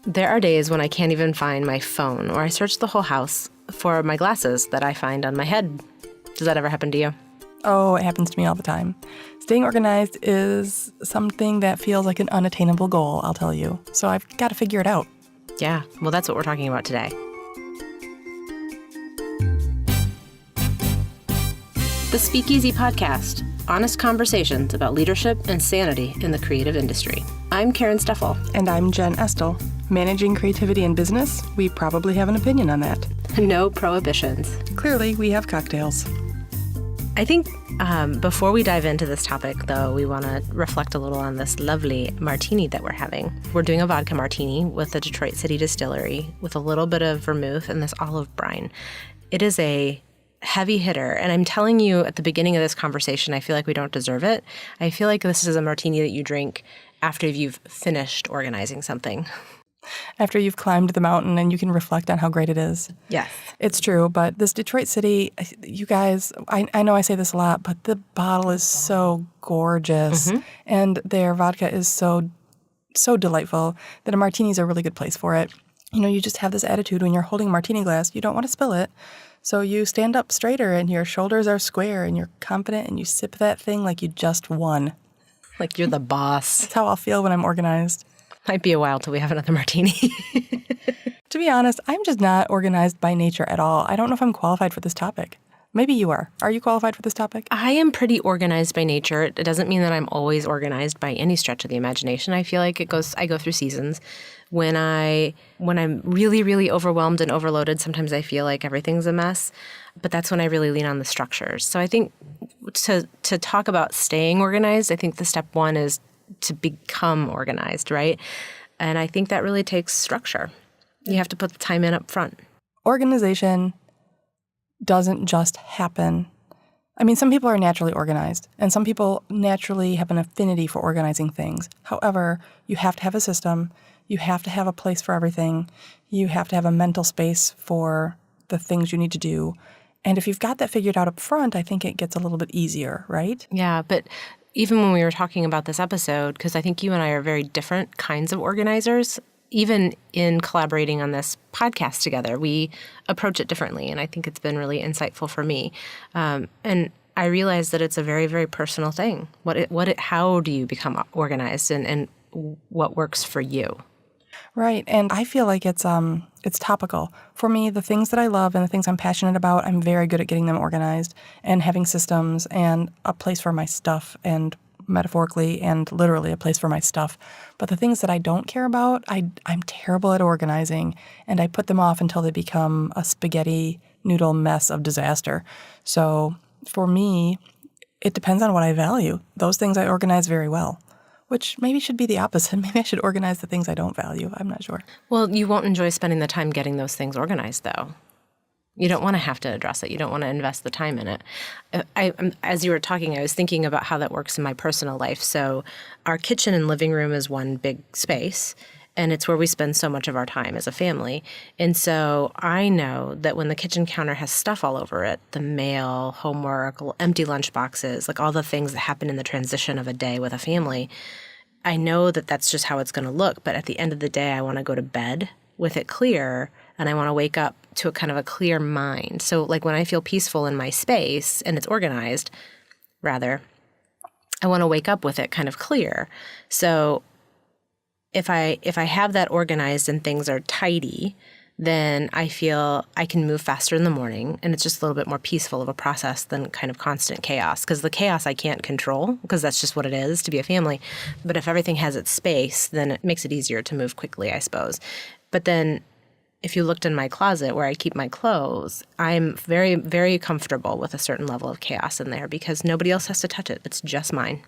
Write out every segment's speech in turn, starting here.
There are days when I can't even find my phone, or I search the whole house for my glasses that I find on my head. Does that ever happen to you? Oh, it happens to me all the time. Staying organized is something that feels like an unattainable goal, I'll tell you. So I've got to figure it out. Yeah, well, that's what we're talking about today. The Speakeasy Podcast, honest conversations about leadership and sanity in the creative industry. I'm Karen Steffel. And I'm Jen Estel. Managing creativity in business, we probably have an opinion on that. No prohibitions. Clearly, we have cocktails. I think before we dive into this topic, though, we want to reflect a little on this lovely martini that we're having. We're doing a vodka martini with the Detroit City Distillery with a little bit of vermouth and this olive brine. It is a heavy hitter, and I'm telling you at the beginning of this conversation, I feel like we don't deserve it. I feel like this is a martini that you drink after you've finished organizing something. After you've climbed the mountain and you can reflect on how great it is. Yes. It's true, but this Detroit City, you guys, I know I say this a lot, but the bottle is so gorgeous, and their vodka is so delightful that a martini is a really good place for it. You know, you just have this attitude when you're holding a martini glass, you don't want to spill it, so you stand up straighter and your shoulders are square and you're confident and you sip that thing like you just won. Like you're the boss. That's how I'll feel when I'm organized. Might be a while till we have another martini. To be honest, I'm just not organized by nature at all. I don't know if I'm qualified for this topic. Maybe you are. Are you qualified for this topic? I am pretty organized by nature. It doesn't mean that I'm always organized by any stretch of the imagination. I feel like I go through seasons. When I'm really, really overwhelmed and overloaded, sometimes I feel like everything's a mess. But that's when I really lean on the structures. So I think to talk about staying organized, I think the step one is to become organized, right? And I think that really takes structure. You have to put the time in up front. Organization doesn't just happen. I mean, some people are naturally organized, and some people naturally have an affinity for organizing things. However, you have to have a system. You have to have a place for everything. You have to have a mental space for the things you need to do. And if you've got that figured out up front, I think it gets a little bit easier, right? Yeah, but even when we were talking about this episode, because I think you and I are very different kinds of organizers, even in collaborating on this podcast together, we approach it differently. And I think it's been really insightful for me. And I realize that it's a very, very personal thing. How do you become organized and what works for you? Right. And I feel like it's topical. For me, the things that I love and the things I'm passionate about, I'm very good at getting them organized and having systems and a place for my stuff, and metaphorically and literally a place for my stuff. But the things that I don't care about, I'm terrible at organizing, and I put them off until they become a spaghetti noodle mess of disaster. So for me, it depends on what I value. Those things I organize very well. Which maybe should be the opposite. Maybe I should organize the things I don't value. I'm not sure. Well, you won't enjoy spending the time getting those things organized, though. You don't want to have to address it. You don't want to invest the time in it. As you were talking, I was thinking about how that works in my personal life. So our kitchen and living room is one big space, and it's where we spend so much of our time as a family. And so I know that when the kitchen counter has stuff all over it, the mail, homework, empty lunch boxes, like all the things that happen in the transition of a day with a family, I know that that's just how it's going to look. But at the end of the day, I want to go to bed with it clear, and I want to wake up to a kind of a clear mind. So like when I feel peaceful in my space and it's organized, rather, I want to wake up with it kind of clear. So if I have that organized and things are tidy, then I feel I can move faster in the morning, and it's just a little bit more peaceful of a process than kind of constant chaos. Because the chaos I can't control, because that's just what it is to be a family. But if everything has its space, then it makes it easier to move quickly, I suppose. But then if you looked in my closet where I keep my clothes, I'm very, very comfortable with a certain level of chaos in there because nobody else has to touch it. It's just mine.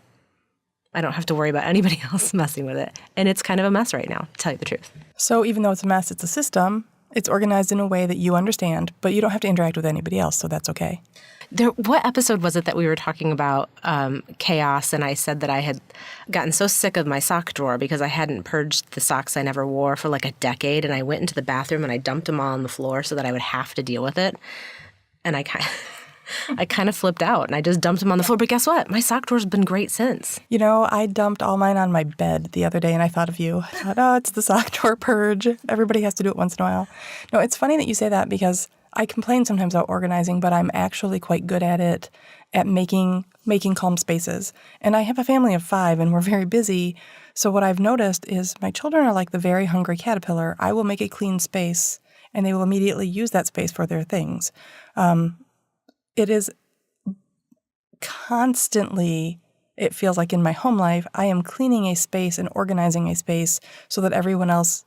I don't have to worry about anybody else messing with it. And it's kind of a mess right now, to tell you the truth. So even though it's a mess, it's a system. It's organized in a way that you understand, but you don't have to interact with anybody else, so that's okay. What episode was it that we were talking about chaos, and I said that I had gotten so sick of my sock drawer because I hadn't purged the socks I never wore for like a decade, and I went into the bathroom and I dumped them all on the floor so that I would have to deal with it. And I kind of... I kind of flipped out and I just dumped them on the floor. But guess what? My sock drawer's been great since. You know, I dumped all mine on my bed the other day and I thought of you. I thought, oh, it's the sock drawer purge. Everybody has to do it once in a while. No, it's funny that you say that because I complain sometimes about organizing, but I'm actually quite good at it, at making calm spaces. And I have a family of 5 and we're very busy. So what I've noticed is my children are like the very hungry caterpillar. I will make a clean space and they will immediately use that space for their things. It is constantly, it feels like in my home life, I am cleaning a space and organizing a space so that everyone else,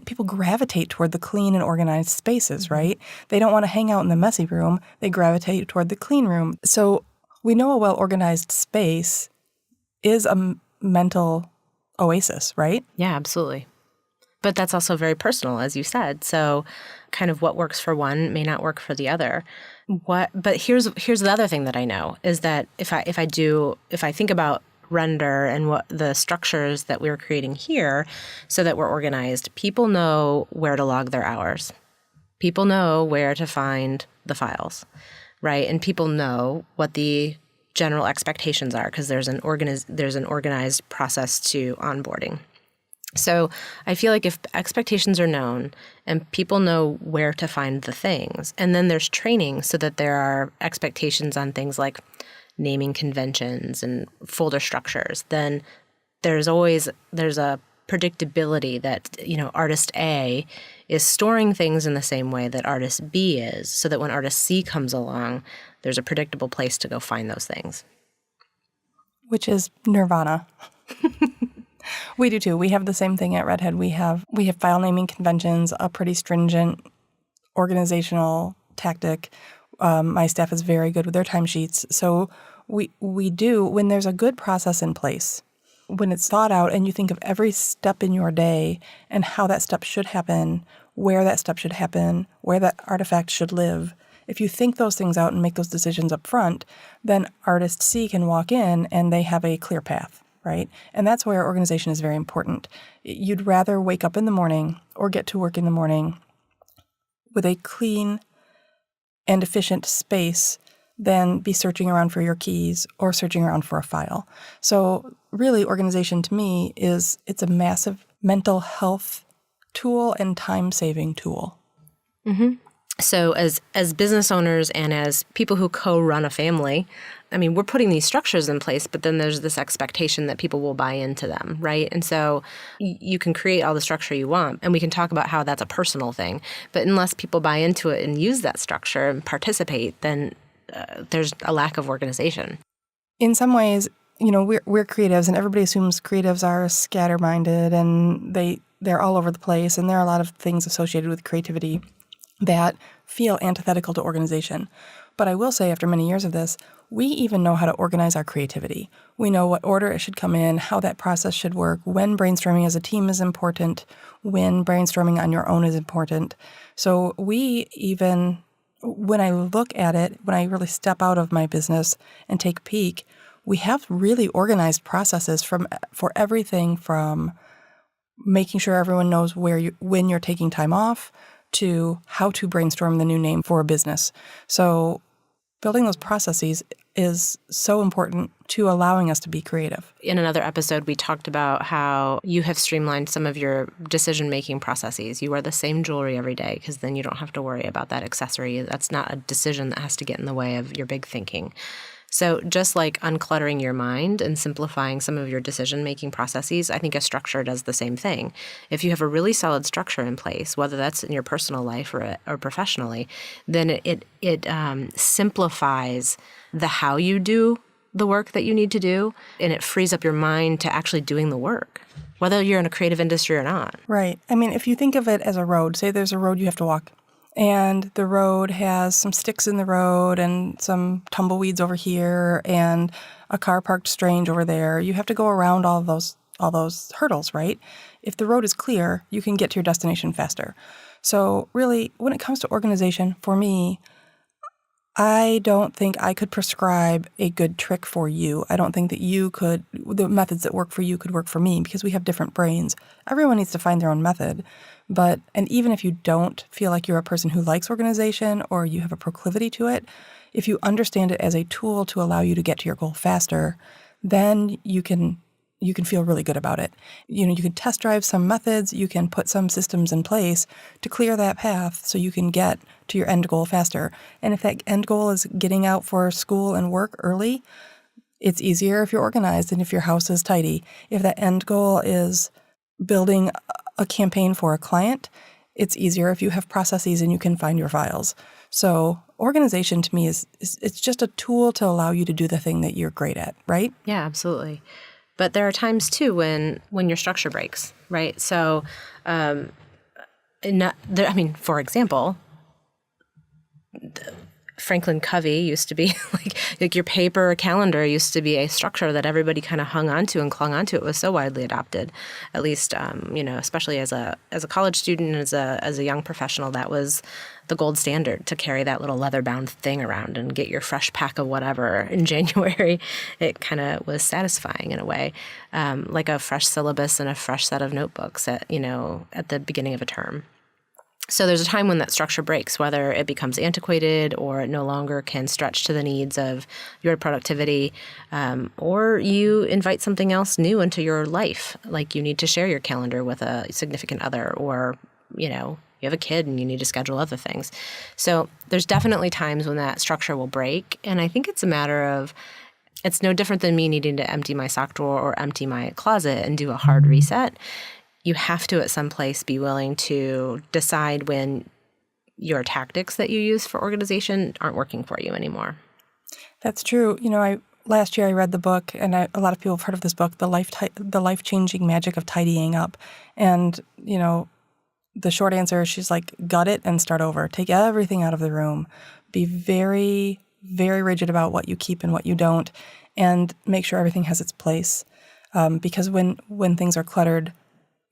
people gravitate toward the clean and organized spaces, right? They don't want to hang out in the messy room. They gravitate toward the clean room. So we know a well-organized space is a mental oasis, right? Yeah, absolutely. But that's also very personal, as you said. So kind of what works for one may not work for the other. But here's the other thing that I know is that if I think about Render and what the structures that we're creating here so that we're organized, people know where to log their hours. People know where to find the files, right? And people know what the general expectations are because there's an organized process to onboarding. So I feel like if expectations are known and people know where to find the things, and then there's training so that there are expectations on things like naming conventions and folder structures, then there's a predictability that, artist A is storing things in the same way that artist B is, so that when artist C comes along, there's a predictable place to go find those things. Which is nirvana. We do too. We have the same thing at Redhead. We have file naming conventions, a pretty stringent organizational tactic. My staff is very good with their timesheets. So we do, when there's a good process in place, when it's thought out and you think of every step in your day and how that step should happen, where that step should happen, where that artifact should live, if you think those things out and make those decisions up front, then artist C can walk in and they have a clear path. Right? And that's where organization is very important. You'd rather wake up in the morning or get to work in the morning with a clean and efficient space than be searching around for your keys or searching around for a file. So really, organization to me it's a massive mental health tool and time-saving tool. Mm-hmm. So as business owners and as people who co-run a family, I mean, we're putting these structures in place, but then there's this expectation that people will buy into them, right? And so you can create all the structure you want, and we can talk about how that's a personal thing. But unless people buy into it and use that structure and participate, then there's a lack of organization. In some ways, we're creatives, and everybody assumes creatives are scatter-minded, and they're all over the place, and there are a lot of things associated with creativity that feel antithetical to organization. But I will say, after many years of this, we even know how to organize our creativity. We know what order it should come in, how that process should work, when brainstorming as a team is important, when brainstorming on your own is important. So we even, when I look at it, when I really step out of my business and take a peek, we have really organized processes for everything from making sure everyone knows when you're taking time off to how to brainstorm the new name for a business. So building those processes is so important to allowing us to be creative. In another episode, we talked about how you have streamlined some of your decision-making processes. You wear the same jewelry every day because then you don't have to worry about that accessory. That's not a decision that has to get in the way of your big thinking. So just like uncluttering your mind and simplifying some of your decision-making processes, I think a structure does the same thing. If you have a really solid structure in place, whether that's in your personal life or professionally, then it simplifies the how you do the work that you need to do, and it frees up your mind to actually doing the work, whether you're in a creative industry or not. Right. I mean, if you think of it as a road, say there's a road you have to walk, and the road has some sticks in the road and some tumbleweeds over here and a car parked strange over there. You have to go around all those hurdles, right? If the road is clear, you can get to your destination faster. So really, when it comes to organization, for me, I don't think I could prescribe a good trick for you. I don't think that the methods that work for you could work for me because we have different brains. Everyone needs to find their own method. And even if you don't feel like you're a person who likes organization or you have a proclivity to it, if you understand it as a tool to allow you to get to your goal faster, then you can feel really good about it. You can test drive some methods, you can put some systems in place to clear that path so you can get to your end goal faster. And if that end goal is getting out for school and work early, it's easier if you're organized and if your house is tidy. If that end goal is building a campaign for a client, it's easier if you have processes and you can find your files. So organization to me is it's just a tool to allow you to do the thing that you're great at, right? Yeah, absolutely. But there are times too when your structure breaks, right? So, for example, Franklin Covey used to be like your paper calendar used to be a structure that everybody kind of hung onto and clung onto. It was so widely adopted, at least especially as a college student and as a young professional, that was the gold standard, to carry that little leather bound thing around and get your fresh pack of whatever in January. It kind of was satisfying in a way, like a fresh syllabus and a fresh set of notebooks at the beginning of a term. So there's a time when that structure breaks, whether it becomes antiquated or it no longer can stretch to the needs of your productivity, or you invite something else new into your life, like you need to share your calendar with a significant other, or, you have a kid and you need to schedule other things. So there's definitely times when that structure will break. And I think it's a matter of, it's no different than me needing to empty my sock drawer or empty my closet and do a hard reset. You have to, at some place, be willing to decide when your tactics that you use for organization aren't working for you anymore. That's true. Last year I read the book, and a lot of people have heard of this book, The Life-Changing Magic of Tidying Up. And, the short answer is she's like, gut it and start over. Take everything out of the room. Be very, very rigid about what you keep and what you don't, and make sure everything has its place. Because when things are cluttered,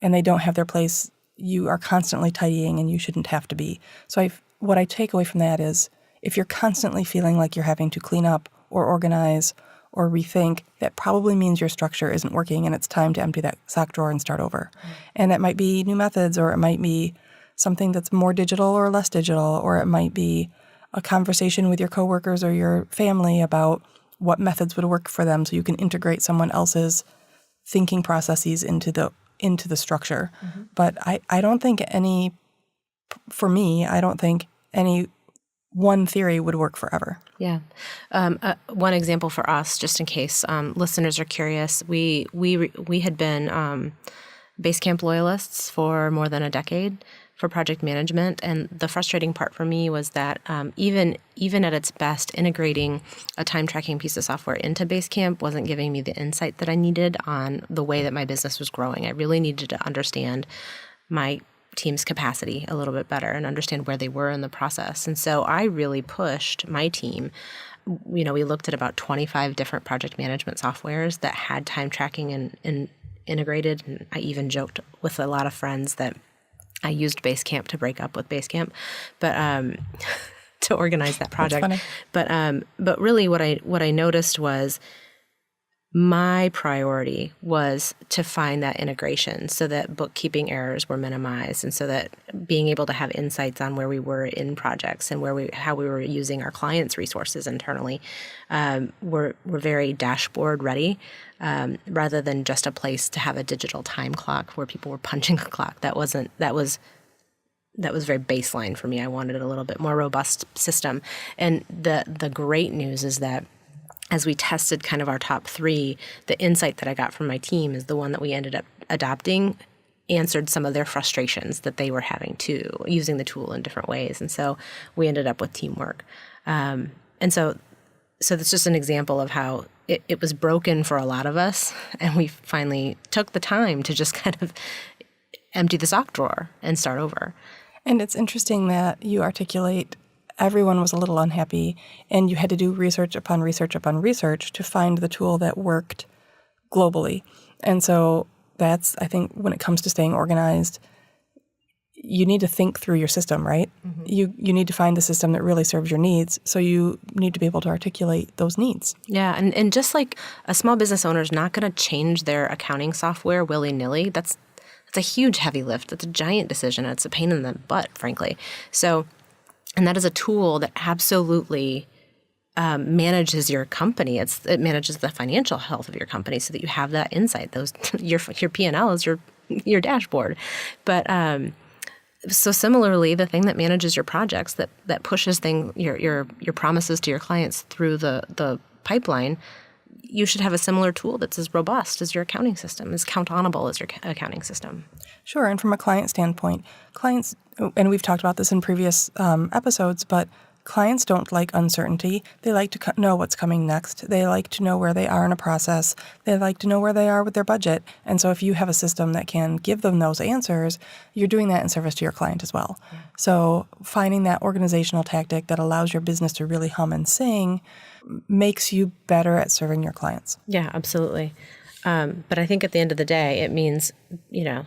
and they don't have their place, you are constantly tidying and you shouldn't have to be. So what I take away from that is, if you're constantly feeling like you're having to clean up or organize or rethink, that probably means your structure isn't working and it's time to empty that sock drawer and start over. And it might be new methods, or it might be something that's more digital or less digital, or it might be a conversation with your coworkers or your family about what methods would work for them so you can integrate someone else's thinking processes into the structure. Mm-hmm. But I don't think any one theory would work forever. Yeah. One example for us, just in case listeners are curious, we had been Basecamp loyalists for more than a decade for project management. And the frustrating part for me was that even at its best, integrating a time tracking piece of software into Basecamp wasn't giving me the insight that I needed on the way that my business was growing. I really needed to understand my team's capacity a little bit better and understand where they were in the process. And so I really pushed my team. We looked at about 25 different project management softwares that had time tracking and integrated. And I even joked with a lot of friends that I used Basecamp to break up with Basecamp, but to organize that project. That's funny. But really, what I noticed was my priority was to find that integration so that bookkeeping errors were minimized, and so that being able to have insights on where we were in projects and how we were using our clients' resources internally were very dashboard ready, rather than just a place to have a digital time clock where people were punching a clock. That was very baseline for me. I wanted a little bit more robust system. And the great news is that as we tested kind of our top three, the insight that I got from my team is the one that we ended up adopting answered some of their frustrations that they were having too, using the tool in different ways. And so we ended up with teamwork. And so that's just an example of how it was broken for a lot of us. And we finally took the time to just kind of empty the sock drawer and start over. And it's interesting that you articulate everyone was a little unhappy, and you had to do research upon research upon research to find the tool that worked globally. And so that's, I think, when it comes to staying organized, you need to think through your system, right? Mm-hmm. You need to find the system that really serves your needs, so you need to be able to articulate those needs. Yeah, and just like a small business owner is not going to change their accounting software willy-nilly, that's a huge heavy lift. That's a giant decision. It's a pain in the butt, frankly. So, and that is a tool that absolutely manages your company. It manages the financial health of your company so that you have that insight. Your P&L is your dashboard. But so similarly, the thing that manages your projects, that pushes your promises to your clients through the pipeline, you should have a similar tool that's as robust as your accounting system, as count-onable as your accounting system. Sure. And from a client standpoint, clients, and we've talked about this in previous episodes, but clients don't like uncertainty. They like to know what's coming next. They like to know where they are in a process. They like to know where they are with their budget. And so if you have a system that can give them those answers, you're doing that in service to your client as well. Yeah. So finding that organizational tactic that allows your business to really hum and sing makes you better at serving your clients. Yeah, absolutely. But I think at the end of the day, it means,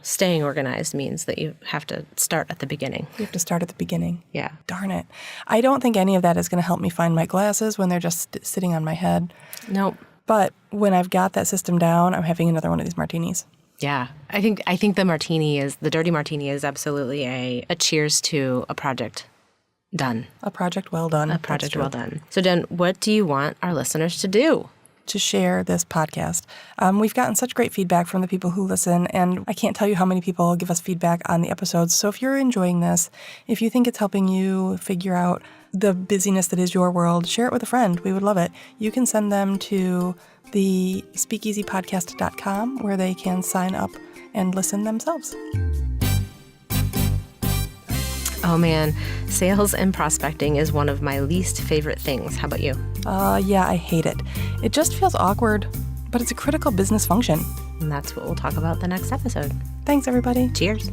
staying organized means that you have to start at the beginning. You have to start at the beginning. Yeah. Darn it. I don't think any of that is going to help me find my glasses when they're just sitting on my head. Nope. But when I've got that system down, I'm having another one of these martinis. Yeah. I think the dirty martini is absolutely a cheers to a project done. A project well done. A project well done. So, Jen, what do you want our listeners to do? To share this podcast. We've gotten such great feedback from the people who listen, and I can't tell you how many people give us feedback on the episodes. So if you're enjoying this, if you think it's helping you figure out the busyness that is your world, share it with a friend. We would love it. You can send them to the speakeasypodcast.com where they can sign up and listen themselves. Oh man, sales and prospecting is one of my least favorite things. How about you? Yeah, I hate it. It just feels awkward, but it's a critical business function. And that's what we'll talk about the next episode. Thanks, everybody. Cheers.